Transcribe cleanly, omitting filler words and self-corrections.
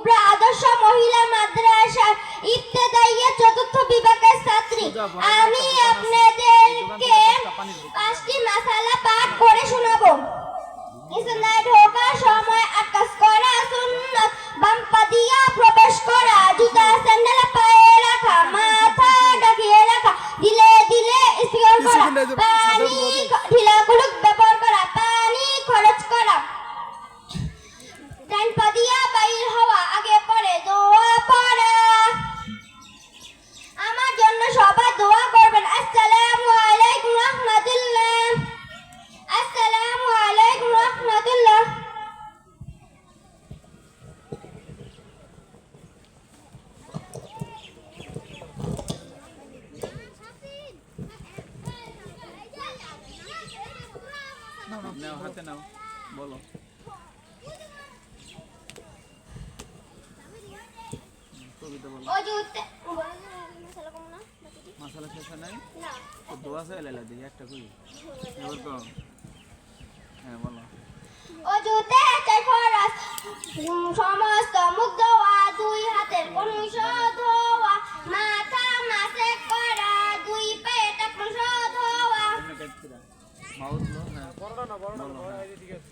কুবরা আদর্শ মহিলা মাদ্রাসা ইবতেদাইয়া চতুর্থ বিভাগের ছাত্রী। আমি আপনাদেরকে 5টি মাসালা পাঠ করে শোনাবো। ইসলামে ঢোকার সময় আকাশ করা সুন্নাত, বাম পা দিয়া প্রবেশ করা, জুতা স্যান্ডেল পায়ে রাখা, মাথা ঢাকিয়ে রাখা, দিলে দিলে ইস্তিগফার করা, পানি ঢিলা কুলুক ব্যবহার করা, পানি খরচ করা, ডান পা দিয়া বাইর হওয়া, আগে পরে দোয়া পড়া। আমার জন্য সবাই দোয়া করবেন। আসসালামু আলাইকুম রাহমাতুল্লাহ। আসসালামু আলাইকুম রাহমাতুল্লাহ। নাও হাতে নাও, বলো। কবিতা বলো। মাসালা শেষ হয় নাই? তো দোয়া চাই লাইলা দেখি একটা করি। এবার তো হ্যাঁ বলো। অজুতে চাই ফরজ, সমস্ত মুখ ধোয়া, 2 হাতের কনুই ধোয়া, মাথা মাসে করা, 2 পেট ধোয়া। মাউথ লো, হ্যাঁ বড় না বলো, হ্যাঁ ঠিক আছে।